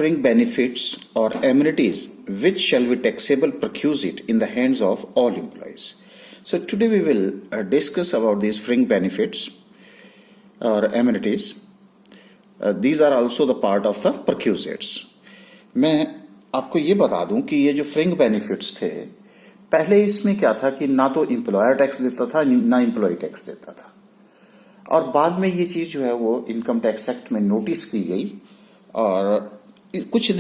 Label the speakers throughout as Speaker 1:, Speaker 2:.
Speaker 1: fringe benefits or amenities which shall be taxable perquisite in the hands of all employees. So today we will discuss about these fringe benefits or amenities. These are also the part of the perquisites. मैं आपको ये बता दूं कि ये जो फ्रिंग benefits थे, पहले इसमें क्या था कि ना तो एम्प्लॉयर टैक्स देता था ना एम्प्लॉय टैक्स देता था, और बाद में ये चीज जो है वो इनकम टैक्स एक्ट में नोटिस की गई और कुछ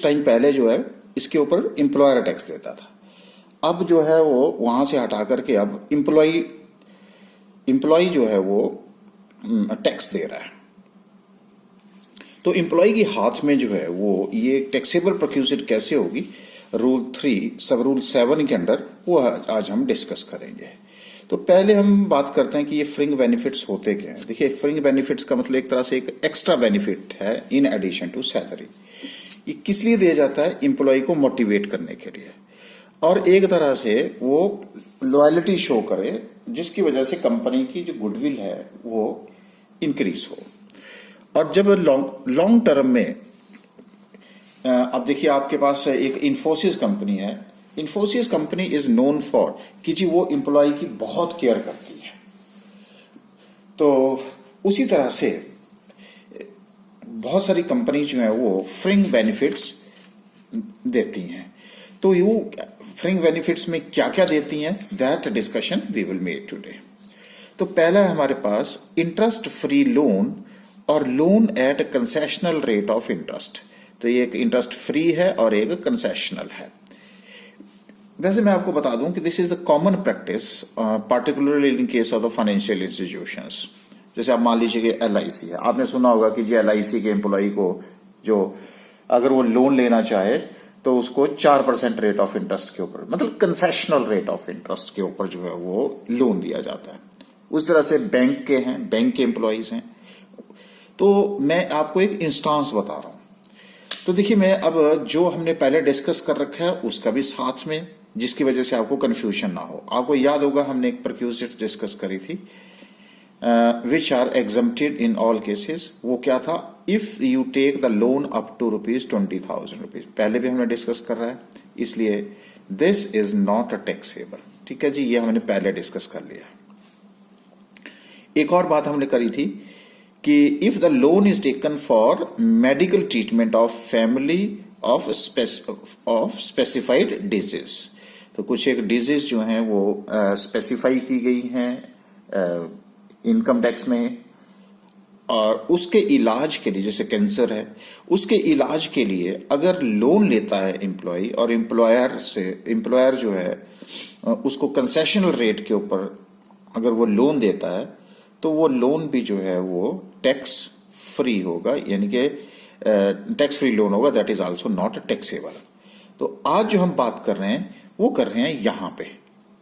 Speaker 1: टाइम पहले जो है इसके ऊपर एम्प्लॉयर टैक्स देता था। अब जो है वो वहां से हटा करके अब एम्प्लॉय जो है वो टैक्स दे रहा है। तो एम्प्लॉय के हाथ में जो है वो ये टैक्सेबल परक्यूजिट कैसे होगी, रूल 3 सब रूल 7 के अंडर वो आज हम डिस्कस करेंगे। तो पहले हम बात करते हैं कि ये फ्रिंग बेनिफिट्स होते क्या है। देखिए, फ्रिंग बेनिफिट्स का मतलब एक तरह से एक एक्स्ट्रा बेनिफिट है इन एडिशन टू सैलरी। ये किस लिए दिया जाता है? एम्प्लॉय को मोटिवेट करने के लिए, और एक तरह से वो लॉयल्टी शो करे, जिसकी वजह से कंपनी की जो गुडविल है वो इंक्रीज हो। और जब लॉन्ग टर्म में अब देखिए, आपके पास एक इन्फोसिस कंपनी है। Infosys company is known for कि जी वो एम्प्लॉय की बहुत केयर करती है। तो उसी तरह से बहुत सारी कंपनी जो है वो फ्रिंग बेनिफिट्स देती हैं। तो ये फ्रिंग बेनिफिट्स में क्या क्या देती हैं, that discussion we will make today. तो पहला है हमारे पास इंटरेस्ट फ्री लोन और loan at concessional rate of interest. तो ये एक इंटरेस्ट फ्री है और एक कंसेशनल है। वैसे मैं आपको बता दूं कि this is the common practice particularly in case of the financial institutions. जैसे आप मान लीजिए कि LIC है, आपने सुना होगा कि जी LIC के एम्प्लॉय को जो अगर वो लोन लेना चाहे तो उसको 4% रेट ऑफ इंटरेस्ट के ऊपर, मतलब कंसेशनल रेट ऑफ इंटरेस्ट के ऊपर जो है वो लोन दिया जाता है। उस तरह से बैंक के एम्प्लॉयज हैं। तो मैं आपको एक इंस्टांस बता रहा हूं। तो देखिए, मैं अब जो हमने पहले डिस्कस कर रखा है उसका भी साथ में, जिसकी वजह से आपको कंफ्यूजन ना हो। आपको याद होगा हमने एक परक्यूजिट डिस्कस करी थी, which are exempted in all cases. वो क्या था? If you take the loan up to ₹20,000। पहले भी हमने डिस्कस कर रहा है, इसलिए this is not a taxable. ठीक है जी, ये हमने पहले डिस्कस कर लिया। एक और बात हमने करी थी कि if the loan is taken for medical treatment of family of specified disease. तो कुछ एक डिजीज जो है वो स्पेसिफाई की गई हैं इनकम टैक्स में, और उसके इलाज के लिए, जैसे कैंसर है, उसके इलाज के लिए अगर लोन लेता है एम्प्लॉय और एम्प्लॉयर जो है उसको कंसेशनल रेट के ऊपर अगर वो लोन देता है तो वो लोन भी जो है वो टैक्स फ्री होगा, यानी कि टैक्स फ्री लोन होगा। That is also not taxable. तो आज जो हम बात कर रहे हैं वो कर रहे हैं यहां पे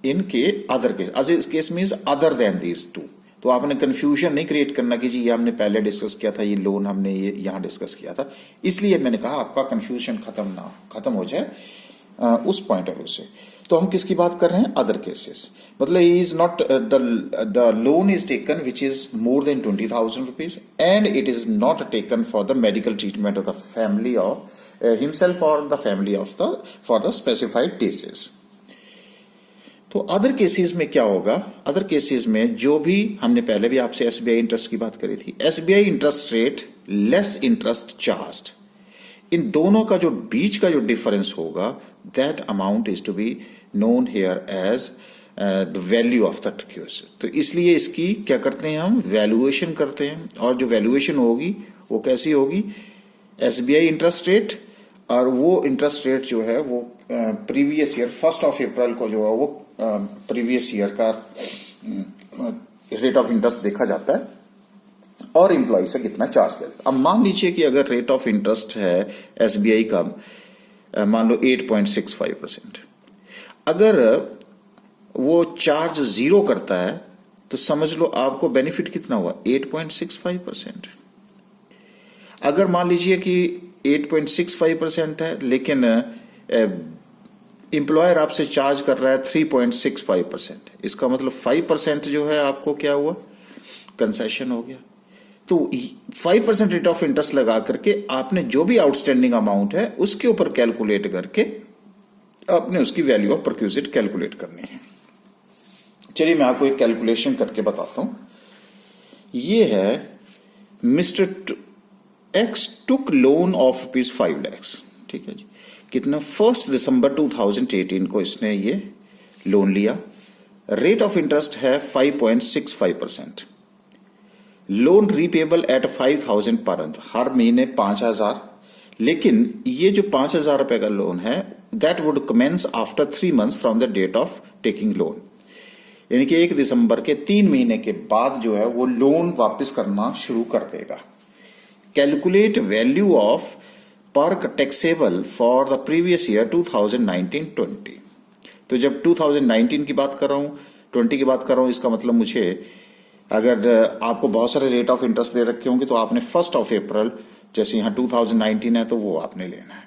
Speaker 1: इनके अदर केस। आज इस case means other than these two. तो आपने कंफ्यूजन नहीं क्रिएट करना कि जी ये हमने पहले डिस्कस किया था, ये लोन हमने ये यहां डिस्कस किया था। इसलिए मैंने कहा आपका कंफ्यूजन खत्म हो जाए उस पॉइंट ऑफ व्यू से। तो हम किसकी बात कर रहे हैं? Other cases. मतलब he is not the loan is taken which is more than ₹20,000 and it is not taken for the medical treatment of the family of himself और the family of the for the specified disease. तो other cases में क्या होगा? Other cases में जो भी हमने पहले भी आपसे SBI इंटरेस्ट की बात करी थी, SBI interest rate less interest charged, इन दोनों का जो बीच का जो डिफरेंस होगा, that amount is to be known here as the value of the tribute. तो इसलिए इसकी क्या करते हैं हम? वैल्यूएशन करते हैं। और जो वैल्यूएशन होगी वो कैसी होगी? SBI इंटरेस्ट रेट, और वो इंटरेस्ट रेट जो है वो प्रीवियस ईयर 1 अप्रैल को जो है वो प्रीवियस ईयर का रेट ऑफ इंटरेस्ट देखा जाता है और एम्प्लॉय से कितना चार्ज करेगा। अब मान लीजिए कि अगर रेट ऑफ इंटरेस्ट है SBI का मान लो 8.65%, अगर वो चार्ज 0 करता है तो समझ लो आपको बेनिफिट कितना हुआ? 8.65%। अगर मान लीजिए कि 8.65% है लेकिन एम्प्लॉयर आपसे चार्ज कर रहा है 3.65%, इसका मतलब 5% जो है आपको क्या हुआ? कंसेशन हो गया। तो 5% रेट ऑफ इंटरेस्ट लगा करके आपने जो भी आउटस्टैंडिंग अमाउंट है उसके ऊपर कैलकुलेट करके आपने उसकी वैल्यू ऑफ परक्यूजिट कैलकुलेट करनी है। चलिए मैं आपको एक कैलकुलेशन करके बताता हूं। ये है mister x took loan of ₹5 lakhs, ठीक है जी। कितना? 1 दिसंबर 2018 को इसने ये लोन लिया। रेट ऑफ इंटरेस्ट है 5.65%। Loan repayable eight 5,000 per month, हर महीने 5,000। लेकिन ये जो 5,000 रुपए का लोन है that would commence after 3 months from the date of taking loan, यानी कि 1 दिसंबर के 3 महीने के बाद जो है वो लोन वापस करना शुरू कर देगा। Calculate value of perk taxable for the previous year 2019-20। तो जब 2019 की बात कर रहा हूं, 20 की बात कर रहा हूं, इसका मतलब मुझे अगर आपको बहुत सारे रेट ऑफ इंटरेस्ट दे रखे होंगे तो आपने 1 अप्रैल जैसे यहां 2019 है तो वो आपने लेना है।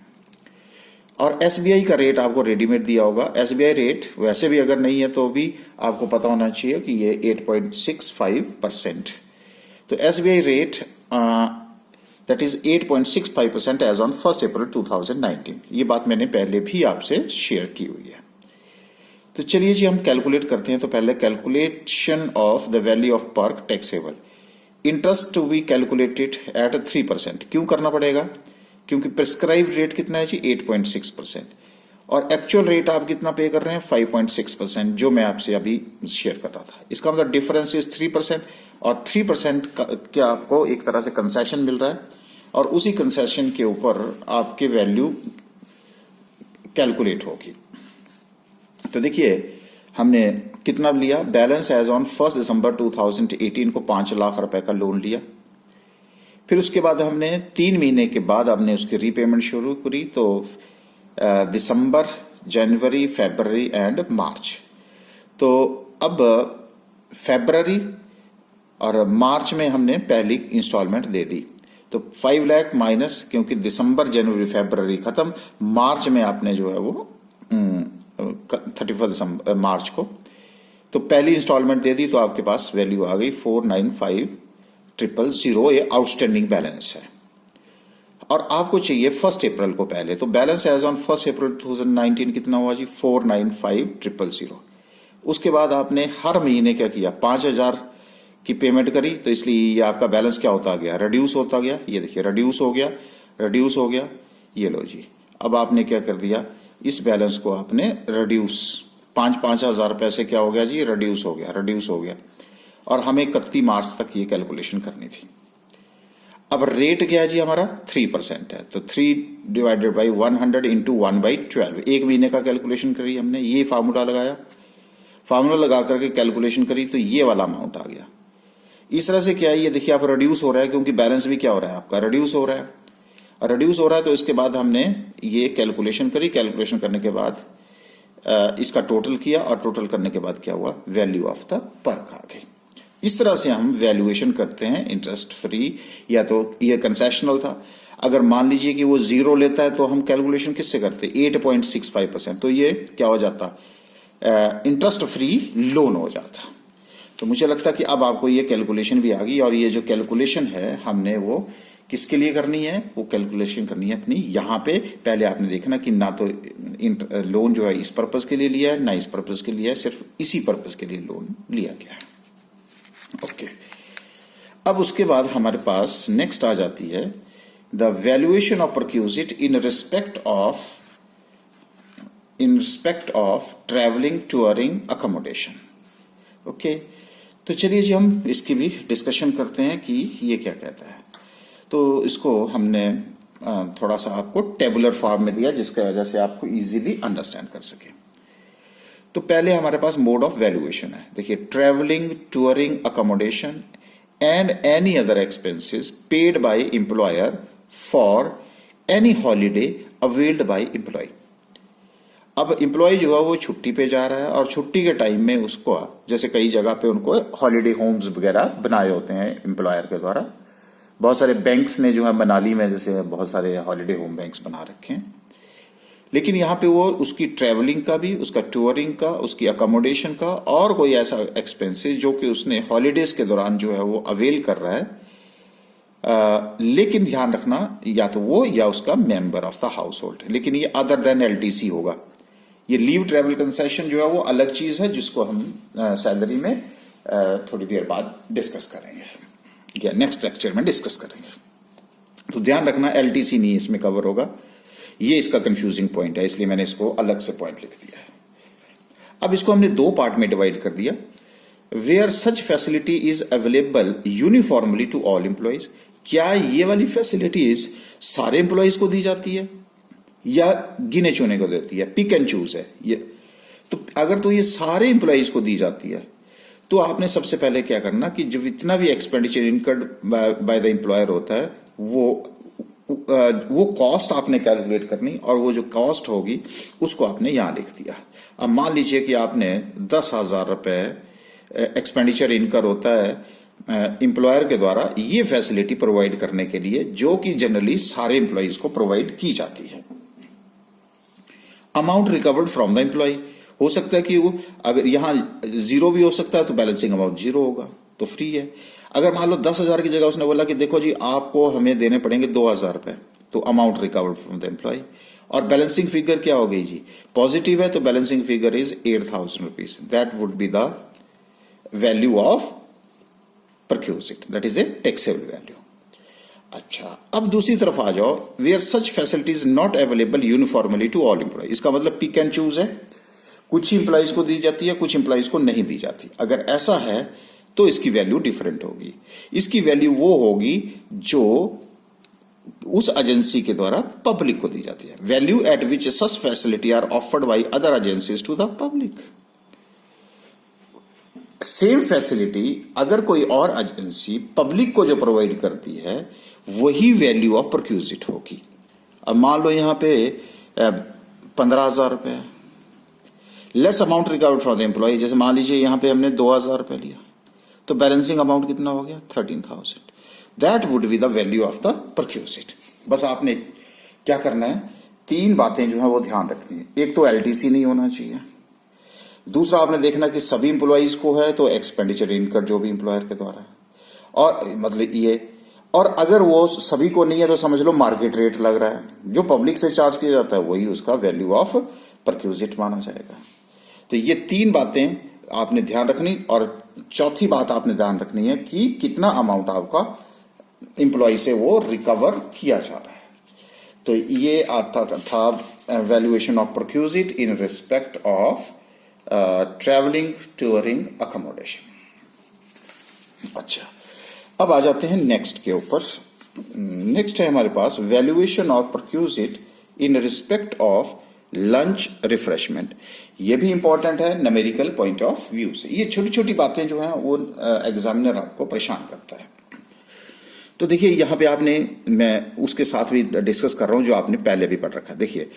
Speaker 1: और एसबीआई का रेट आपको रेडीमेड दिया होगा। एसबीआई रेट वैसे भी अगर नहीं है तो भी आपको पता होना चाहिए कि ये 8.65%। तो SBI rate that is 8.65% as on 1 April 2019। ये बात मैंने पहले भी आपसे शेयर की हुई है। तो चलिए जी हम कैलकुलेट करते हैं। तो पहले calculation of the value of perk taxable. Interest to be calculated at 3%। क्यों करना पड़ेगा? क्योंकि प्रिस्क्राइब रेट कितना है जी? 8.6%। और एक्चुअल रेट आप कितना पे कर रहे हैं? 5.6%, जो मैं आपसे अभी शेयर कर रहा था। इसका मतलब डिफरेंस इज 3%, और 3% क्या आपको एक तरह से कंसेशन मिल रहा है, और उसी कंसेशन के ऊपर आपकी वैल्यू कैलकुलेट होगी। तो देखिए हमने कितना लिया? बैलेंस एज ऑन 1 दिसंबर 2018 को 5 लाख रुपए का लोन लिया। फिर उसके बाद हमने 3 महीने के बाद हमने उसकी रीपेमेंट शुरू करी। तो दिसंबर, जनवरी, फरवरी एंड मार्च। तो अब फरवरी और मार्च में हमने पहली इंस्टॉलमेंट दे दी। तो 5 लाख माइनस, क्योंकि दिसंबर, जनवरी, फरवरी खत्म, मार्च में आपने जो है वो 31 मार्च को तो पहली इंस्टॉलमेंट दे दी। तो आपके पास वैल्यू आ गई 495,000। ये आउटस्टैंडिंग बैलेंस है। और आपको चाहिए 1 अप्रैल को पहले। तो बैलेंस एज ऑन 1 अप्रैल 2019 कितना हुआ जी? 495,000। उसके बाद आपने हर महीने क्या किया? 5,000 की पेमेंट करी। तो इसलिए ये आपका बैलेंस क्या होता गया? रिड्यूस होता गया। ये देखिए रिड्यूस हो गया, रिड्यूस हो गया। ये लो जी, अब आपने क्या कर दिया? इस बैलेंस को आपने रिड्यूस 5,000 रुपए से क्या हो गया जी? रिड्यूस हो गया, रिड्यूस हो गया। और हमें 31 मार्च तक ये कैलकुलेशन करनी थी। अब रेट क्या है जी? हमारा 3% है। तो 3 डिवाइडेड बाई 100 इंटू 1/12, एक महीने का कैलकुलेशन करी हमने। ये फार्मूला लगाया, फार्मूला लगा करके कैलकुलेशन करी तो ये वाला अमाउंट आ गया। इस तरह से क्या है? ये देखिए आप रिड्यूस हो रहा है, क्योंकि बैलेंस भी क्या हो रहा है आपका? रिड्यूस हो रहा है। रिड्यूस हो रहा है तो इसके बाद हमने ये कैलकुलेशन करी। कैलकुलेशन करने के बाद इसका टोटल किया, और टोटल करने के बाद क्या हुआ? वैल्यू ऑफ द पर्क आ गई। इस तरह से हम वैल्यूएशन करते हैं इंटरेस्ट फ्री, या तो ये कंसेशनल था। अगर मान लीजिए कि वो 0 लेता है तो हम कैलकुलेशन किससे करते? 8.65%। तो ये क्या हो जाता? इंटरेस्ट फ्री लोन हो जाता। तो मुझे लगता कि अब आपको ये कैलकुलेशन भी आ गई। और ये जो कैलकुलेशन है हमने वो किसके लिए करनी है? वो कैलकुलेशन करनी है अपनी यहां पे। पहले आपने देखना कि ना तो लोन जो है इस पर्पस के लिए लिया है, ना इस पर्पस के लिए है, सिर्फ इसी पर्पस के लिए लोन लिया गया है। ओके, अब उसके बाद हमारे पास नेक्स्ट आ जाती है the valuation of perquisite in respect of travelling, touring, accommodation. Okay, तो चलिए जी हम इसकी भी डिस्कशन करते हैं कि ये क्या कहता है। तो इसको हमने थोड़ा सा आपको टेबुलर फॉर्म में दिया, जिसकी वजह से आपको इजीली अंडरस्टैंड कर सके। तो पहले हमारे पास मोड ऑफ वैल्यूएशन है। देखिए, travelling, touring, accommodation and any other expenses paid by employer for any holiday availed by employ. अब एम्प्लॉय जो है वो छुट्टी पे जा रहा है, और छुट्टी के टाइम में उसको, जैसे कई जगह पे उनको हॉलीडे होम्स वगैरह बनाए होते हैं एम्प्लॉयर के द्वारा। बहुत सारे बैंक्स ने जो है मनाली में जैसे बहुत सारे हॉलीडे होम बैंक्स बना रखे हैं। लेकिन यहाँ पे वो उसकी ट्रैवलिंग का भी, उसका टूरिंग का, उसकी अकोमोडेशन का, और कोई ऐसा एक्सपेंसेस जो कि उसने हॉलीडेज के दौरान जो है वो अवेल कर रहा है, लेकिन ध्यान रखना या तो वो या उसका member of the house hold, लेकिन ये अदर देन एलटीसी होगा। ये लीव ट्रेवल कंसेशन जो है वो अलग चीज है जिसको हम सैलरी में थोड़ी देर बाद डिस्कस करेंगे या नेक्स्ट लेक्चर में डिस्कस करेंगे। तो ध्यान रखना एलटीसी नहीं इसमें कवर होगा, ये इसका कंफ्यूजिंग पॉइंट है, इसलिए मैंने इसको अलग से पॉइंट लिख दिया है। अब इसको हमने दो पार्ट में डिवाइड कर दिया। Where such facility is available uniformly to all employees, क्या ये वाली फैसिलिटीज सारे एम्प्लॉइज को दी जाती है या गिने चुने को देती है, पिक एंड चूज है ये। तो अगर तो ये सारे एम्प्लॉइज को दी जाती है तो आपने सबसे पहले क्या करना कि जो इतना भी expenditure incurred by the employer होता है वो कॉस्ट आपने कैलकुलेट करनी, और वो जो कॉस्ट होगी उसको आपने यहां लिख दिया। अब मान लीजिए कि आपने 10,000 रुपए एक्सपेंडिचर इनकर होता है एम्प्लॉयर के द्वारा ये फैसिलिटी प्रोवाइड करने के लिए, जो कि जनरली सारे एम्प्लॉइज को प्रोवाइड की जाती है। Amount recovered from the employ, हो सकता है कि वो अगर यहां जीरो भी हो सकता है तो बैलेंसिंग अमाउंट जीरो होगा तो फ्री है। अगर मान लो 10,000 की जगह उसने बोला कि देखो जी आपको हमें देने पड़ेंगे 2,000 रुपए, तो amount recovered from the employ. और बैलेंसिंग फिगर क्या हो गई जी, पॉजिटिव है तो balancing figure is 8,000 rupees, that would be the value of perquisite, that is a taxable value. अच्छा, अब दूसरी तरफ आ जाओ, where such facilities not available uniformly to all employ, इसका मतलब पिक एंड चूज है, कुछ इंप्लॉइज को दी जाती है कुछ इंप्लॉइज को नहीं दी जाती। अगर ऐसा है तो इसकी वैल्यू डिफरेंट होगी, इसकी वैल्यू वो होगी जो उस एजेंसी के द्वारा पब्लिक को दी जाती है। Value at which such facility are offered by other agencies to the public. Same facility अगर कोई और एजेंसी पब्लिक को जो प्रोवाइड करती है वही वैल्यू ऑफ परक्यूजिट होगी। अब मान लो यहां पे 15,000 रुपए, less amount recovered from the employ, जैसे मान लीजिए यहां पे हमने 2,000 रुपए लिया तो बैलेंसिंग अमाउंट कितना हो गया 13,000, that would be the value of the perquisite. बस आपने क्या करना है, तीन बातें जो है वो ध्यान रखनी है। एक तो एलटीसी नहीं होना चाहिए, दूसरा आपने देखना कि सभी इंप्लॉइज को है तो एक्सपेंडिचर इनकर जो भी इंप्लॉयर के द्वारा है, और मतलब ये, और अगर वो सभी को नहीं है तो समझ लो मार्केट रेट लग रहा है, जो पब्लिक से चार्ज किया जाता है वही उसका वैल्यू ऑफ परक्यूजिट माना जाएगा। तो ये तीन बातें आपने ध्यान रखनी, और चौथी बात आपने ध्यान रखनी है कि कितना अमाउंट आपका इंप्लॉय से वो रिकवर किया जा रहा है। तो ये आता था valuation of perquisite in respect of travelling touring accommodation. अच्छा, अब आ जाते हैं नेक्स्ट के ऊपर। नेक्स्ट है हमारे पास valuation of perquisite in respect of lunch refreshment. ये भी इंपॉर्टेंट है न्यूमेरिकल पॉइंट ऑफ व्यू से। ये छोटी छोटी बातें जो हैं वो एग्जामिनर आपको परेशान करता है। तो देखिए यहां पे आपने, मैं उसके साथ भी डिस्कस कर रहा हूं जो आपने पहले भी पढ़ रखा है। देखिए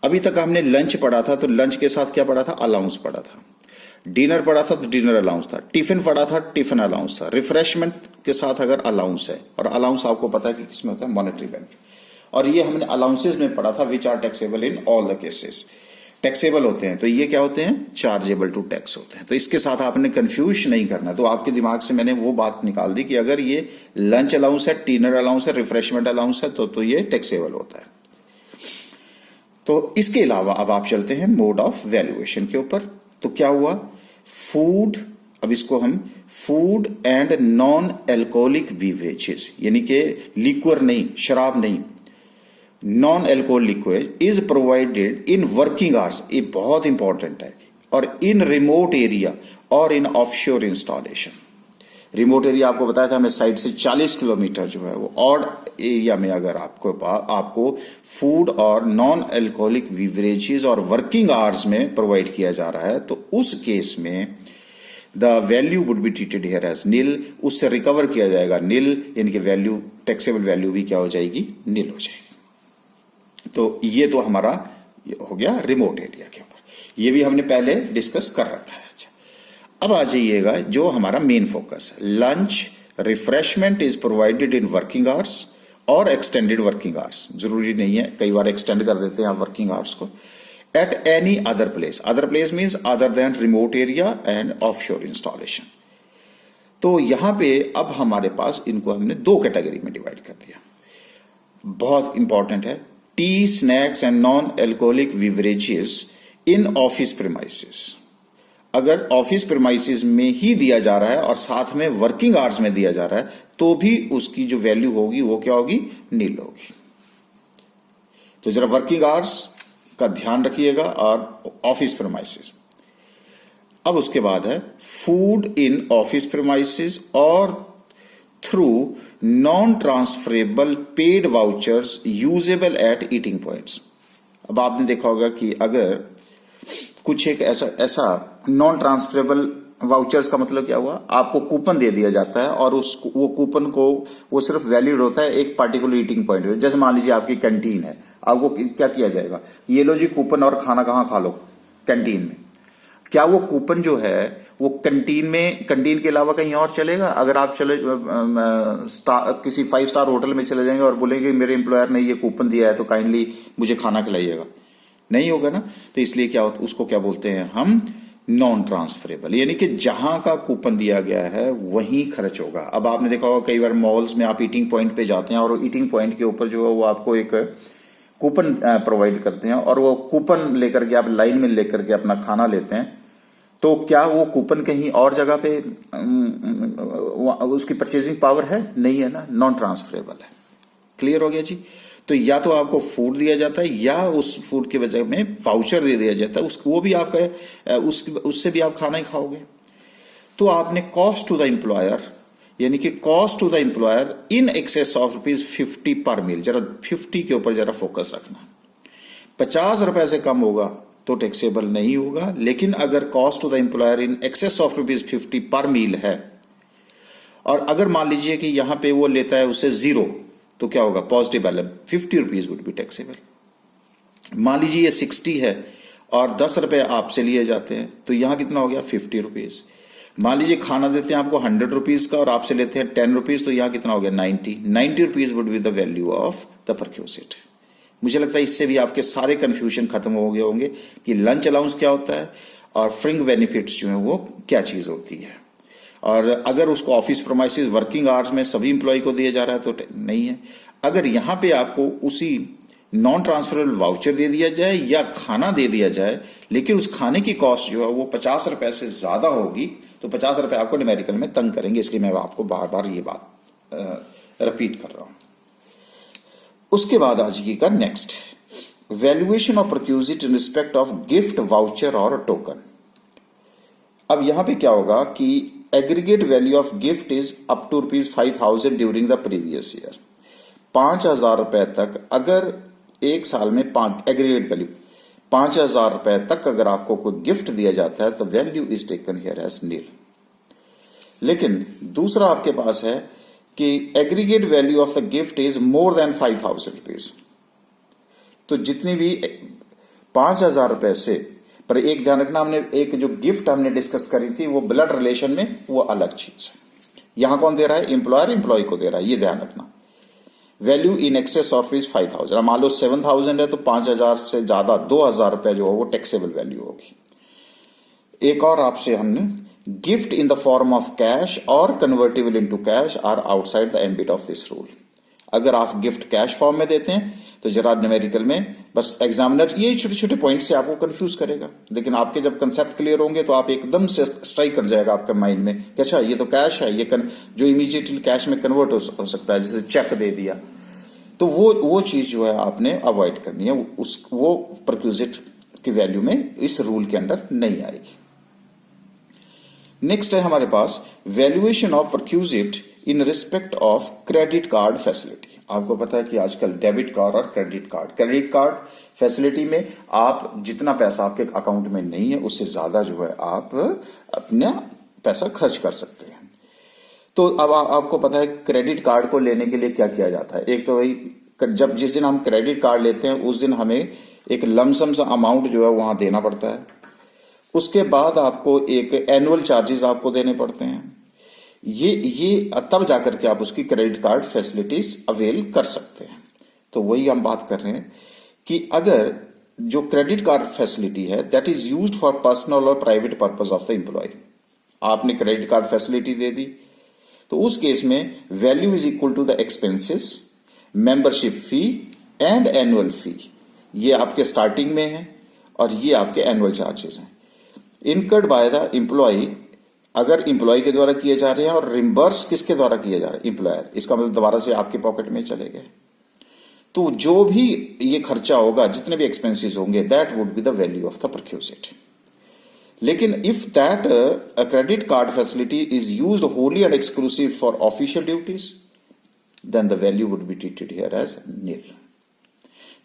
Speaker 1: अभी तक हमने लंच पढ़ा था तो लंच के साथ क्या पढ़ा था, अलाउंस पढ़ा था। डिनर पढ़ा था तो डिनर अलाउंस था। टिफिन पढ़ा था, टिफिन अलाउंस था। रिफ्रेशमेंट के साथ अगर अलाउंस है, और अलाउंस आपको पता है कि किसमें होता है, मॉनेटरी बेनिफिट। और ये हमने अलाउंसेस में पढ़ा था which are taxable in all the cases. Taxable होते हैं तो ये क्या होते हैं, चार्जेबल टू टैक्स होते हैं। तो इसके साथ आपने कंफ्यूज नहीं करना। तो आपके दिमाग से मैंने वो बात निकाल दी कि अगर ये लंच अलाउंस है, डिनर अलाउंस है, रिफ्रेशमेंट अलाउंस है तो ये टैक्सेबल होता है। तो इसके अलावा अब आप चलते हैं मोड ऑफ वैल्यूएशन के ऊपर। तो क्या हुआ, फूड, अब इसको हम food and non alcoholic beverages, यानी कि लिक्वर नहीं, शराब नहीं, non alcohol liquid is provided in working hours, ये बहुत इंपॉर्टेंट है, और इन रिमोट एरिया और इन ऑफशोर इंस्टॉलेशन। रिमोट एरिया आपको बताया था हमें, साइड से 40 किलोमीटर जो है वो ऑड एरिया में अगर आपको फूड और नॉन एल्कोहलिक बीवरेजेस और वर्किंग आवर्स में प्रोवाइड किया जा रहा है तो उस केस में the value would be treated here as nil, उससे रिकवर किया जाएगा निल, यानी कि वैल्यू, टैक्सेबल वैल्यू भी क्या हो जाएगी, निल हो जाएगी। तो ये तो हमारा हो गया रिमोट एरिया के ऊपर, ये भी हमने पहले डिस्कस कर रखा है। अच्छा, अब आ जाइएगा जो हमारा मेन फोकस है, lunch refreshment is provided in working hours और एक्सटेंडेड वर्किंग आवर्स। जरूरी नहीं है, कई बार एक्सटेंड कर देते हैं आप वर्किंग आवर्स को। At any other place, other place means other than remote area and offshore installation. तो यहां पे अब हमारे पास इनको हमने दो कैटेगरी में डिवाइड कर दिया। बहुत इंपॉर्टेंट है, T, snacks and non alcoholic beverages in office premises. अगर ऑफिस प्रीमाइसेस में ही दिया जा रहा है और साथ में वर्किंग आवर्स में दिया जा रहा है तो भी उसकी जो वैल्यू होगी वो क्या होगी, नील होगी। तो जरा वर्किंग आवर्स का ध्यान रखिएगा और ऑफिस प्रीमाइसेस। अब उसके बाद है फूड इन ऑफिस प्रीमाइसेस और through non transferable paid vouchers usable at eating points. अब आपने देखा होगा कि अगर कुछ एक ऐसा नॉन ट्रांसफरेबल वाउचर्स का मतलब क्या हुआ, आपको कूपन दे दिया जाता है और वो कूपन को वो सिर्फ वैलिड होता है एक पार्टिकुलर ईटिंग पॉइंट पे। जैसे मान लीजिए आपकी कैंटीन है, आपको क्या किया जाएगा, ये लो जी कूपन और खाना कहाँ खा लो, कैंटीन में। क्या वो कूपन जो है वो कैंटीन के अलावा कहीं और चलेगा? अगर आप चले किसी 5 स्टार होटल में चले जाएंगे और बोलेंगे मेरे एम्प्लॉयर ने ये कूपन दिया है तो काइंडली मुझे खाना खिलाइएगा, नहीं होगा ना। तो इसलिए क्या होता, उसको क्या बोलते हैं हम, नॉन ट्रांसफरेबल, यानी कि जहां का कूपन दिया गया है वहीं खर्च होगा। अब आपने देखा होगा कई बार मॉल्स में आप ईटिंग पॉइंट पे जाते हैं और ईटिंग पॉइंट के ऊपर जो है वो आपको एक कूपन प्रोवाइड करते हैं और वो कूपन लेकर के आप लाइन में लेकर के अपना खाना लेते हैं। तो क्या वो कूपन कहीं और जगह पे उसकी परचेजिंग पावर है? नहीं है ना, नॉन ट्रांसफरेबल है। क्लियर हो गया जी। तो या तो आपको फूड दिया जाता है या उस फूड के बजाय में वाउचर दे दिया जाता है, वो भी आपका उससे भी आप खाना ही खाओगे। तो आपने कॉस्ट टू द एम्प्लॉयर, यानी कि cost to the employer in excess of ₹50 per मील, जरा 50 के ऊपर जरा फोकस रखना। 50 रुपए से कम होगा तो टैक्सेबल नहीं होगा, लेकिन अगर cost to the employer in excess of ₹50 per मील है और अगर मान लीजिए कि यहां पे वो लेता है उससे 0, तो क्या होगा, positive balance, ₹50 would be taxable. मान लीजिए ये 60 है और 10 रुपए आपसे लिए जाते हैं तो यहां कितना हो गया, ₹50। मान लीजिए खाना देते हैं आपको ₹100 का और आपसे लेते हैं ₹10, तो यहां कितना हो गया, ₹90 would be the value of the perquisite. मुझे लगता है इससे भी आपके सारे कंफ्यूजन खत्म हो गए होंगे कि लंच अलाउंस क्या होता है और फ्रिंग बेनिफिट्स जो है वो क्या चीज होती है। और अगर उसको ऑफिस प्रोमाइसेस वर्किंग आवर्स में सभी इंप्लॉय को दिया जा रहा है तो नहीं है। अगर यहां पे आपको उसी नॉन ट्रांसफरेबल वाउचर दे दिया जाए या खाना दे दिया जाए, लेकिन उस खाने की कॉस्ट जो है वो 50 रुपए से ज्यादा होगी, तो 50 रुपए आपको न्यूमेरिकल में तंग करेंगे। इसलिए मैं आपको बार बार ये बात रिपीट कर रहा हूं। उसके बाद आ जाइएगा next, valuation of perquisite in respect of gift, voucher और टोकन। अब यहां पे क्या होगा कि aggregate value of gift is up to ₹5,000 during the previous year. 5,000 रुपए तक, अगर एक साल में एग्रीगेट वैल्यू 5,000 रुपए तक अगर आपको कोई गिफ्ट दिया जाता है तो value is taken here as nil. लेकिन दूसरा आपके पास है कि aggregate value of the gift is more than ₹5,000। तो जितनी भी 5,000 रुपए से, पर एक ध्यान रखना, हमने एक जो गिफ्ट हमने डिस्कस करी थी वो ब्लड रिलेशन में, वो अलग चीज है। यहां कौन दे रहा है, एम्प्लॉयर एम्प्लॉय को दे रहा है, ये ध्यान रखना। वैल्यू इन एक्सेस ऑफ ₹5,000, मान लो 7,000 है तो 5,000 से ज्यादा 2,000 रुपए जो है वो टैक्सेबल वैल्यू होगी। एक और आपसे हमने, gift in the form of cash और convertible into cash are outside the ambit of this rule. अगर आप गिफ्ट कैश फॉर्म में देते हैं तो जरा न्यूमेरिकल में, बस एग्जामिनर ये छोटे छोटे पॉइंट से आपको कंफ्यूज करेगा, लेकिन आपके जब कंसेप्ट क्लियर होंगे तो आप एकदम से स्ट्राइक कर जाएगा आपके माइंड में कि अच्छा ये तो कैश है, ये जो इमीडिएटली कैश में कन्वर्ट हो सकता है, जैसे चेक दे दिया। तो वो चीज जो है आपने अवॉइड करनी है, वो परक्यूजिट की वैल्यू में इस रूल के अंडर नहीं आएगी। नेक्स्ट है हमारे पास valuation of perquisite in respect of credit card facility. आपको पता है कि आजकल डेबिट कार्ड और क्रेडिट कार्ड फैसिलिटी में आप जितना पैसा आपके अकाउंट में नहीं है उससे ज्यादा जो है आप अपना पैसा खर्च कर सकते हैं। तो अब आपको पता है क्रेडिट कार्ड को लेने के लिए क्या किया जाता है। एक तो भाई जिस दिन हम क्रेडिट कार्ड लेते हैं उस दिन हमें एक लमसम सा अमाउंट जो है वहां देना पड़ता है। उसके बाद आपको एक एनुअल चार्जेस आपको देने पड़ते हैं। ये तब जाकर के आप उसकी क्रेडिट कार्ड फैसिलिटीज अवेल कर सकते हैं। तो वही हम बात कर रहे हैं कि अगर जो क्रेडिट कार्ड फैसिलिटी है that is used for personal और private purpose of the employee. आपने क्रेडिट कार्ड फैसिलिटी दे दी, तो उस केस में value is equal to the expenses, membership fee and annual fee. ये आपके स्टार्टिंग में है और ये आपके एनुअल चार्जेस हैं इनकर्ड बाय द एम्प्लॉय, अगर एम्प्लॉय के द्वारा किए जा रहे हैं, और रिम्बर्स किसके द्वारा किए जा रहे हैं, एम्प्लॉयर। इसका मतलब दोबारा से आपके पॉकेट में चले गए। तो जो भी ये खर्चा होगा, जितने भी एक्सपेंसेस होंगे, that would be the value of the perquisite. लेकिन if that a credit card facility is used wholly and exclusive for official duties, then the value would be treated here as nil.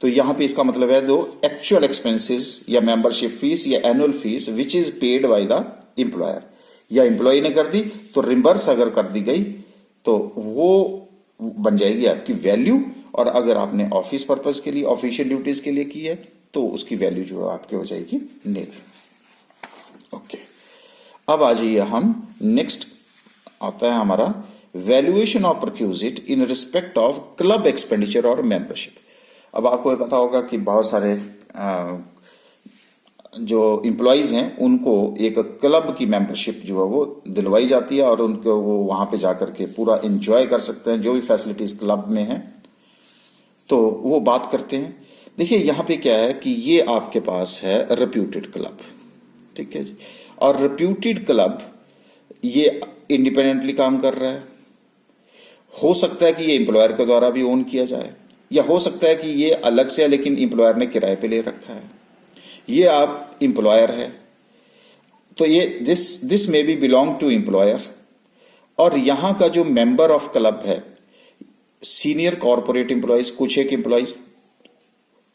Speaker 1: तो यहां पे इसका मतलब है जो actual expenses या membership fees या annual fees which is paid by the employer, या एम्प्लॉय ने कर दी तो रिम्बर्स अगर कर दी गई तो वो बन जाएगी आपकी वैल्यू, और अगर आपने ऑफिस पर्पस के लिए, ऑफिशियल ड्यूटीज के लिए की है, तो उसकी वैल्यू जो है आपकी हो जाएगी नील। ओके, अब आ जाइए हम नेक्स्ट आता है हमारा valuation of perquisite in respect of club expenditure और मेंबरशिप। अब आपको पता होगा कि बहुत सारे जो एम्प्लॉयज हैं उनको एक क्लब की मेंबरशिप जो है वो दिलवाई जाती है, और उनको वो वहां पे जाकर के पूरा एंजॉय कर सकते हैं जो भी फैसिलिटीज क्लब में है, तो वो बात करते हैं। देखिए यहां पे क्या है कि ये आपके पास है रेप्यूटेड क्लब, ठीक है जी, और रेप्यूटेड क्लब ये इंडिपेंडेंटली काम कर रहा है। हो सकता है कि ये एम्प्लॉयर के द्वारा भी ओन किया जाए, या हो सकता है कि ये अलग से है लेकिन एम्प्लॉयर ने किराए पे ले रखा है। ये आप एम्प्लॉयर है तो ये this may be belong to employer, और यहां का जो मेंबर ऑफ क्लब है, सीनियर कॉर्पोरेट एम्प्लॉयज, कुछ एक एम्प्लॉयज,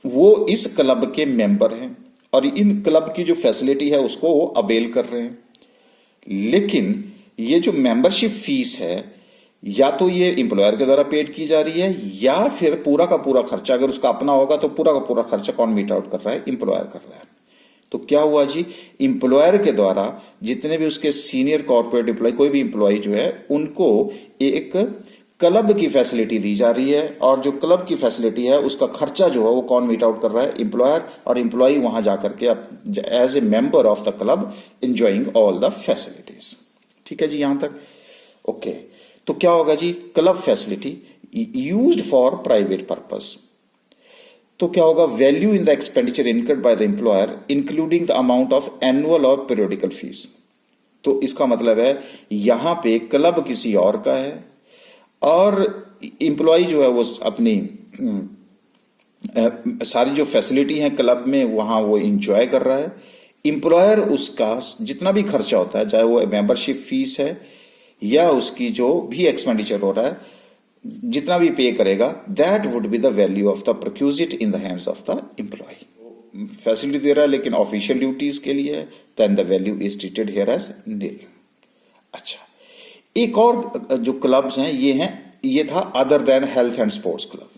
Speaker 1: वो इस क्लब के मेंबर हैं और इन क्लब की जो फैसिलिटी है उसको वो अवेल कर रहे हैं। लेकिन ये जो मेंबरशिप फीस है, या तो ये एम्प्लॉयर के द्वारा पेड की जा रही है, या फिर पूरा का पूरा खर्चा अगर उसका अपना होगा तो पूरा का पूरा खर्चा कौन मीट आउट कर रहा है, एम्प्लॉयर कर रहा है। तो क्या हुआ जी, एम्प्लॉयर के द्वारा जितने भी उसके सीनियर कॉर्पोरेट एम्प्लॉय, कोई भी एम्प्लॉय जो है, उनको एक क्लब की फैसिलिटी दी जा रही है, और जो क्लब की फैसिलिटी है उसका खर्चा जो है वो कौन मीट आउट कर रहा है, एम्प्लॉयर, और एम्प्लॉय वहां जाकर के as a member of the club enjoying all the facilities. ठीक है जी यहां तक। ओके, तो क्या होगा जी, club facility used for private purpose, तो क्या होगा, value in the expenditure incurred by the employer including the amount of annual और पीरियोडिकल फीस। तो इसका मतलब है यहां पे क्लब किसी और का है, और एम्प्लॉय जो है वो अपनी सारी जो फैसिलिटी है क्लब में वहां वो इंजॉय कर रहा है। एम्प्लॉयर उसका जितना भी खर्चा होता है, चाहे वो मेंबरशिप फीस है या उसकी जो भी एक्सपेंडिचर हो रहा है, जितना भी पे करेगा, that would be the value of the perquisite in the hands of the employee. Facility दे रहा है लेकिन ऑफिशियल ड्यूटीज के लिए है, then the value is treated here as nil. अच्छा, एक और जो क्लब्स हैं ये था other than health and sports club.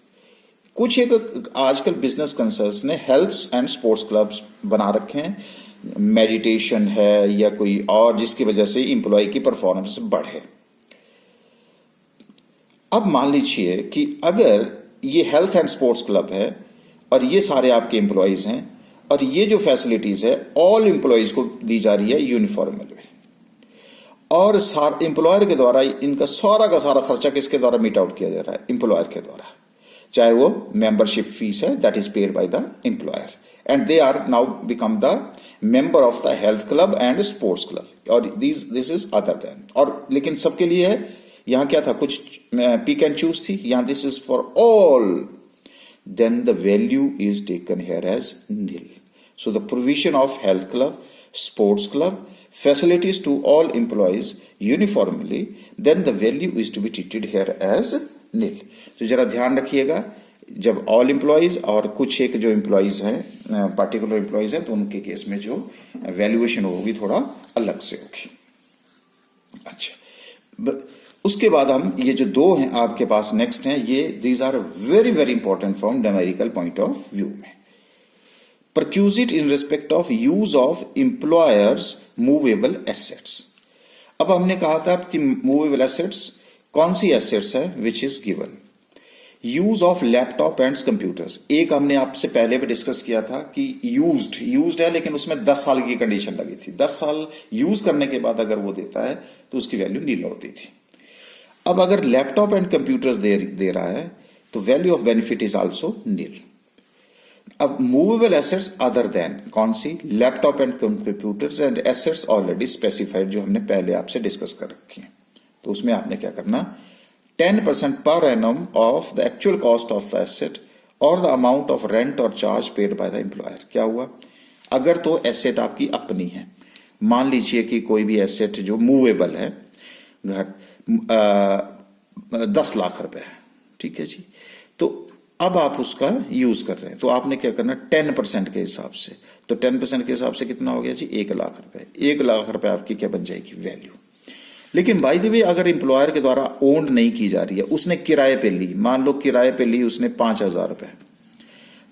Speaker 1: कुछ एक आजकल बिजनेस कंसर्न्स ने हेल्थ एंड स्पोर्ट्स क्लब्स बना रखे हैं, मेडिटेशन है या कोई और, जिसकी वजह से एम्प्लॉय की परफॉर्मेंस बढ़े। अब मान लीजिए कि अगर ये हेल्थ एंड स्पोर्ट्स क्लब है और ये सारे आपके एम्प्लॉयज हैं, और ये जो फैसिलिटीज है ऑल एम्प्लॉयज को दी जा रही है यूनिफॉर्मली, और एम्प्लॉयर के द्वारा इनका सारा का सारा खर्चा किसके द्वारा मीट आउट किया जा रहा है, एम्प्लॉयर के द्वारा, चाहे वो मेंबरशिप फीस है that is paid by the employer, and they are now become the member of the health club and sports club, और दिस इज अदर देन। और लेकिन सबके लिए है, यहां क्या था, कुछ पिक एंड चूज थी, यहां this is for all, then the value is taken here as nil. So the provision of health club, sports club, facilities to all employees uniformly, then the value is to be treated here as nil. तो जरा ध्यान रखिएगा, जब all employees और कुछ एक जो employees हैं, पार्टिकुलर एम्प्लॉयज हैं, तो उनके केस में जो वैल्यूएशन होगी थोड़ा अलग से होगी। अच्छा, उसके बाद हम ये जो दो हैं आपके पास नेक्स्ट हैं, ये these are very very important from numerical point of view में। Perquisite in respect of use of employer's movable assets. अब हमने कहा था कि मूवेबल एसेट्स कौन सी एसेट्स है, which is given. Use of laptop and computers, एक हमने आपसे पहले भी डिस्कस किया था कि यूज्ड है, लेकिन उसमें 10 साल की कंडीशन लगी थी। 10 साल यूज करने के बाद अगर वो देता है तो उसकी वैल्यू नील होती थी। अब अगर लैपटॉप एंड कंप्यूटर्स दे रहा है तो value of benefit is also nil. अब मूवेबल एसेट्स अदर देन कौन सी, laptop and computers and assets already specified, जो हमने पहले आपसे डिस्कस कर रखी है। तो उसमें आपने क्या करना, 10% per annum of the actual cost of the asset और द अमाउंट ऑफ रेंट और charge paid by the employer. क्या हुआ, अगर तो एसेट आपकी अपनी है, मान लीजिए कि कोई भी एसेट जो मूवेबल है, घर 10 लाख रुपए है, ठीक है जी, तो अब आप उसका यूज कर रहे हैं, तो आपने क्या करना, 10% के हिसाब से, तो 10% के हिसाब से कितना हो गया जी, 1 लाख रुपए। 1 लाख रुपए आपकी क्या बन जाएगी, वैल्यू। लेकिन बाय द वे अगर एम्प्लॉयर के द्वारा ओन्ड नहीं की जा रही है, उसने किराए पे ली, मान लो किराए पे ली उसने 5,000 रुपए,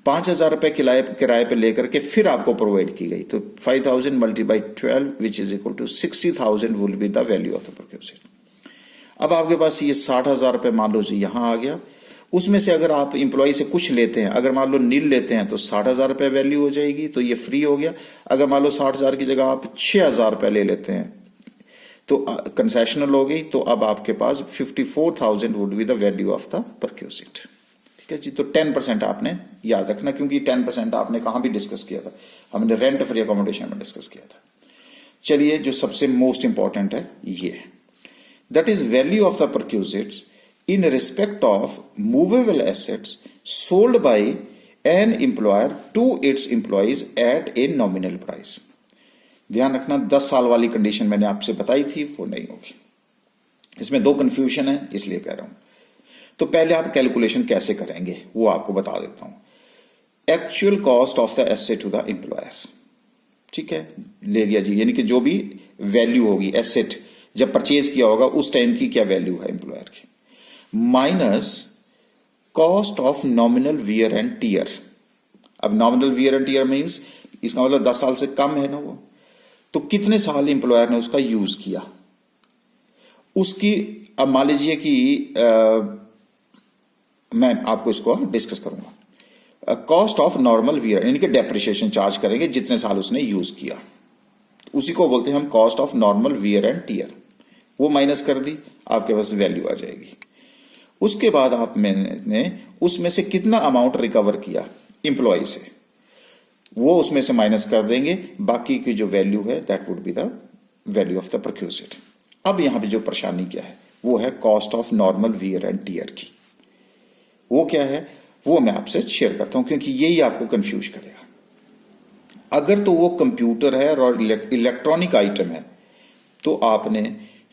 Speaker 1: 5,000 रुपए किराए पे लेकर के फिर आपको प्रोवाइड की गई, तो 5,000 multiply 12 which is equal to 60,000 will be the value of the perquisite. अब आपके पास ये 60,000 रुपए मान लो जी यहां आ गया, उसमें से अगर आप इंप्लॉय से कुछ लेते हैं, अगर मान लो नील लेते हैं तो 60,000 रुपए वैल्यू हो जाएगी, तो ये फ्री हो गया। अगर मान लो 60,000 की जगह आप 6,000 रुपए ले लेते हैं तो कंसेशनल हो गई, तो अब आपके पास 54,000 would be the value of the perquisite. ठीक है जी, तो 10% आपने याद रखना, क्योंकि 10% आपने कहां भी डिस्कस किया था, हमने रेंट फ्री अकोमोडेशन में डिस्कस किया था। चलिए, जो सबसे मोस्ट इंपॉर्टेंट है ये है, that is value of the perquisites in respect of movable assets sold by an employer to its employees at a nominal price। ध्यान रखना, 10 साल वाली कंडीशन मैंने आपसे बताई थी, वो नहीं होगी। इसमें 2 कंफ्यूजन है, इसलिए कह रहा हूं। तो पहले आप कैलकुलेशन कैसे करेंगे वो आपको बता देता हूं। Actual cost of the asset to the employer, ठीक है, ले लिया जी, यानी कि जो भी वैल्यू होगी एसेट जब परचेज किया होगा उस टाइम की क्या वैल्यू है एम्प्लॉयर की, minus cost of nominal wear and tear. अब nominal wear and tear means इसका मतलब 10 साल से कम है ना वो, तो कितने साल एम्प्लॉयर ने उसका यूज किया उसकी। अब मान लीजिए कि मैं आपको इसको डिस्कस करूंगा। कॉस्ट ऑफ नॉर्मल वियर यानी कि डेप्रिसिएशन चार्ज करेंगे जितने साल उसने यूज किया, उसी को बोलते हैं हम cost of normal wear and tear. वो माइनस कर दी, आपके पास वैल्यू आ जाएगी। उसके बाद आप मैंने उसमें से कितना अमाउंट रिकवर किया इंप्लॉय से, वो उसमें से माइनस कर देंगे, बाकी की जो वैल्यू है that would be the value of the perquisite. अब यहां पे जो परेशानी क्या है वो है cost of normal wear and tear की। वो क्या है वो मैं आपसे शेयर करता हूं, क्योंकि यही आपको कंफ्यूज करेगा। अगर तो वो कंप्यूटर है और इलेक्ट्रॉनिक आइटम है तो आपने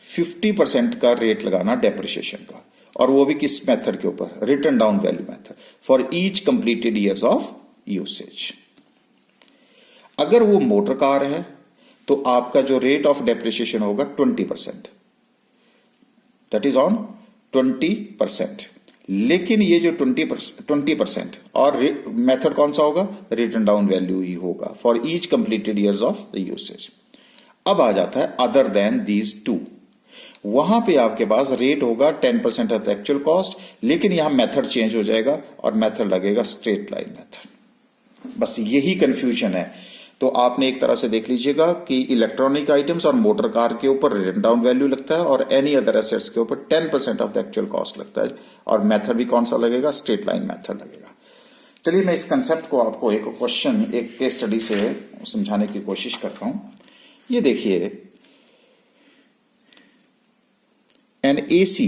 Speaker 1: 50% का रेट लगाना डेप्रिसिएशन का, और वो भी किस मेथड के ऊपर, return down value method for each completed years of usage. अगर वो मोटर कार है तो आपका जो रेट ऑफ डेप्रिसिएशन होगा 20%, दैट इज ऑन 20%। लेकिन ये जो 20% और मेथड कौन सा होगा, रिटर्न डाउन वैल्यू ही होगा for each completed years of the usage. अब आ जाता है अदर देन दीज टू, वहां पे आपके पास रेट होगा 10% ऑफ द एक्चुअल कॉस्ट, लेकिन यहां मेथड चेंज हो जाएगा और मेथड लगेगा स्ट्रेट लाइन मेथड। बस यही कंफ्यूजन है। तो आपने एक तरह से देख लीजिएगा कि इलेक्ट्रॉनिक आइटम्स और मोटर कार के ऊपर रिटन डाउन वैल्यू लगता है और एनी अदर एसेट्स के ऊपर 10% ऑफ द एक्चुअल कॉस्ट लगता है, और मेथड भी कौन सा लगेगा, स्ट्रेट लाइन मेथड लगेगा। चलिए, मैं इस कंसेप्ट को आपको एक क्वेश्चन, एक केस स्टडी से समझाने की कोशिश करता हूं। ये देखिए, an AC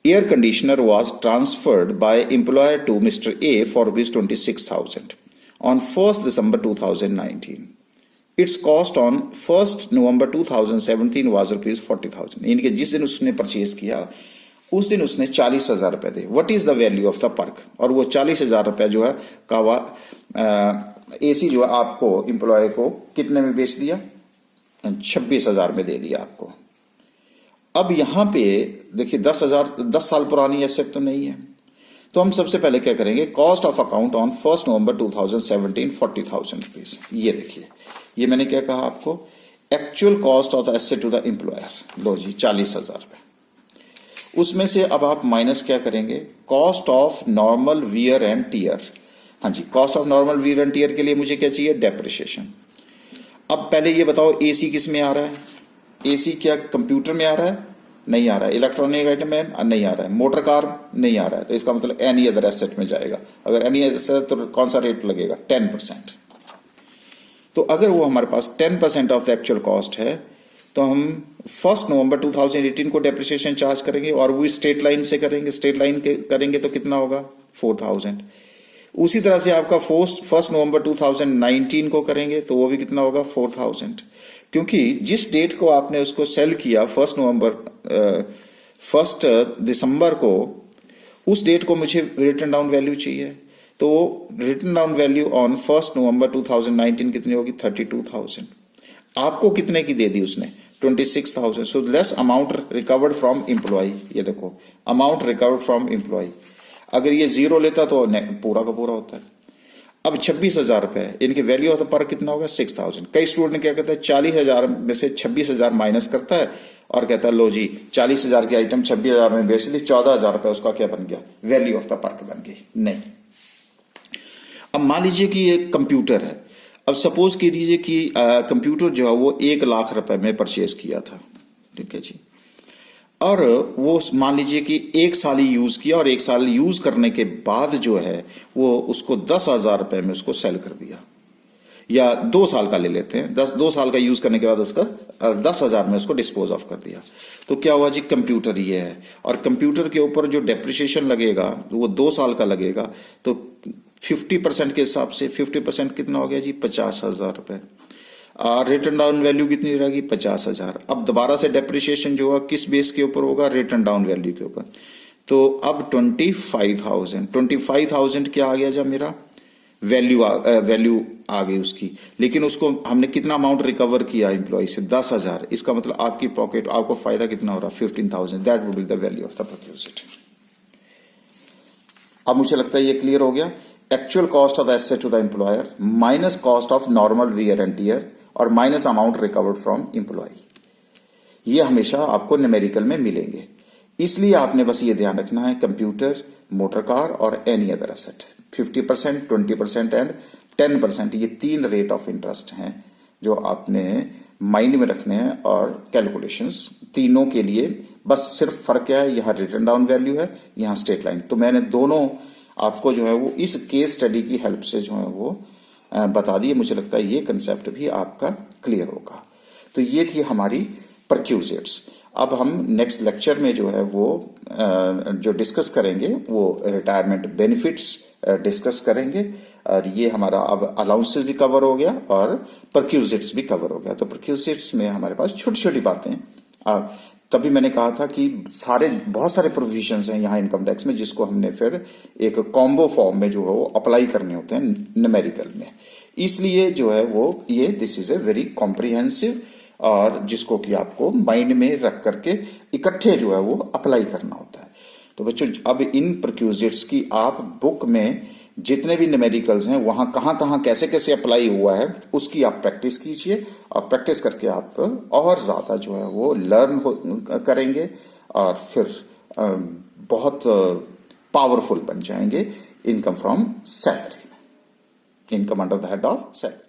Speaker 1: air conditioner was transferred by employer to Mr. A for ₹26,000 on 1st December 2019. Its cost on 1st November 2017 was ₹40,000. यानी कि जिस दिन उसने परचेज किया उस दिन उसने 40,000 रुपए दे। What is the value of the perk, और वो 40,000 रुपए जो है का एसी जो है आपको एम्प्लॉय को कितने में बेच दिया, 26,000 में दे दिया आपको। अब यहां पे देखिए 10 साल पुरानी एसेट तो नहीं है, तो हम सबसे पहले क्या करेंगे, cost of account on 1 November 2017 40,000 rupees. ये देखिए, ये मैंने क्या कहा आपको, actual cost of the asset to the employer, लो जी 40,000 रुपए। उसमें से अब आप माइनस क्या करेंगे, cost of normal wear and tear. हाँ जी, cost of normal wear and tear के लिए मुझे क्या चाहिए, डेप्रिसिएशन। अब पहले ये बताओ एसी किस में आ रहा है, एसी क्या कंप्यूटर में आ रहा है, नहीं आ रहा है, इलेक्ट्रॉनिक आइटम है नहीं आ रहा है, मोटर कार नहीं आ रहा है, तो इसका मतलब एनी अदर एसेट में जाएगा। अगर एनी अदर एसेट तो कौन सा रेट लगेगा, 10%। तो अगर वो हमारे पास 10% ऑफ द एक्चुअल कॉस्ट है तो हम 1 नवंबर 2018 को डेप्रिसिएशन चार्ज करेंगे और वो स्ट्रेट लाइन से करेंगे, स्ट्रेट लाइन के करेंगे तो कितना होगा 4000। उसी तरह से आपका 1 नवंबर 2019 को करेंगे तो वो भी कितना होगा 4000, क्योंकि जिस डेट को आपने उसको सेल किया 1 दिसंबर को, उस डेट को मुझे रिटर्न डाउन वैल्यू चाहिए। तो रिटर्न डाउन वैल्यू ऑन 1 नवंबर 2019 कितनी होगी 32,000। आपको कितने की दे दी उसने 26,000। So less amount recovered from employ. ये देखो अमाउंट रिकवर्ड फ्रॉम एम्प्लॉय, अगर ये 0 लेता तो पूरा का पूरा होता है। अब 26,000 रुपए, इनकी वैल्यू ऑफ द पर कितना होगा 6,000। कई स्टूडेंट क्या कहते हैं 40,000 में से 26,000 माइनस करता है और कहता है लो जी 40,000 की आइटम 26,000 में बेच दी, 14,000 रुपए उसका क्या बन गया, वैल्यू ऑफ द पर्क बन गई। नहीं, अब मान लीजिए कि ये कंप्यूटर है। अब सपोज कीजिए कि कंप्यूटर जो है वो 1 लाख रुपए में परचेज किया था, ठीक है जी, और वो मान लीजिए कि 1 साल ही यूज किया और 1 साल यूज करने के बाद जो है वो उसको 10,000 रुपए में उसको सेल कर दिया, या 2 साल का ले लेते हैं, 2 साल का यूज करने के बाद उसका 10,000 में उसको डिस्पोज ऑफ कर दिया। तो क्या हुआ जी, कंप्यूटर ये है और कंप्यूटर के ऊपर जो डेप्रिसिएशन लगेगा वो 2 साल का लगेगा। तो 50% के हिसाब से 50% कितना हो गया जी 50,000 रुपए। रिटर्न डाउन वैल्यू कितनी रहेगी 50,000। अब दोबारा से डेप्रिसिएशन जो होगा किस बेस के ऊपर होगा, रिटर्न डाउन वैल्यू के ऊपर। तो अब 25,000 क्या आ गया जब मेरा वैल्यू आ गई उसकी, लेकिन उसको हमने कितना अमाउंट रिकवर किया एम्प्लॉय से 10,000। इसका मतलब आपकी पॉकेट आपको फायदा कितना हो रहा 15,000। That would be the value of the perquisite. अब मुझे लगता है ये क्लियर हो गया। Actual cost of asset to the employer minus cost of normal wear and tear और minus amount recovered from employ, ये हमेशा आपको न्यूमेरिकल में मिलेंगे। इसलिए आपने बस ये ध्यान रखना है कंप्यूटर, मोटर कार और एनी अदर एसेट 50%, 20% एंड 10%, ये 3 रेट ऑफ इंटरेस्ट हैं जो आपने माइंड में रखने हैं। और कैलकुलेशंस तीनों के लिए बस सिर्फ फर्क क्या है, यहाँ रिटर्न डाउन वैल्यू है, यहाँ स्ट्रेट लाइन। तो मैंने दोनों आपको जो है वो इस केस स्टडी की हेल्प से जो है वो बता दिए। मुझे लगता है ये कंसेप्ट भी आपका क्लियर होगा। तो ये थी हमारी परक्यूजिट्स। अब हम नेक्स्ट लेक्चर में जो है वो जो डिस्कस करेंगे वो रिटायरमेंट बेनिफिट्स डिस्कस करेंगे। और ये हमारा अब अलाउंसेस भी कवर हो गया और परक्यूजिट्स भी कवर हो गया। तो परक्यूजिट्स में हमारे पास छोटी छोटी बातें, तभी मैंने कहा था कि बहुत सारे प्रोविजंस हैं यहाँ इनकम टैक्स में, जिसको हमने फिर एक कॉम्बो फॉर्म में जो है वो अप्लाई करने होते हैं न्यूमेरिकल में। इसलिए जो है वो ये this is a very comprehensive, और जिसको कि आपको माइंड में रख करके इकट्ठे जो है वो अप्लाई करना होता है। तो बच्चों अब इन परक्यूजिट्स की आप बुक में जितने भी न्यूमेरिकल्स हैं वहां कहां कहां कैसे कैसे अप्लाई हुआ है उसकी आप प्रैक्टिस कीजिए, और प्रैक्टिस करके आप और ज्यादा जो है वो लर्न करेंगे और फिर बहुत पावरफुल बन जाएंगे income from salary, income under the head of salary.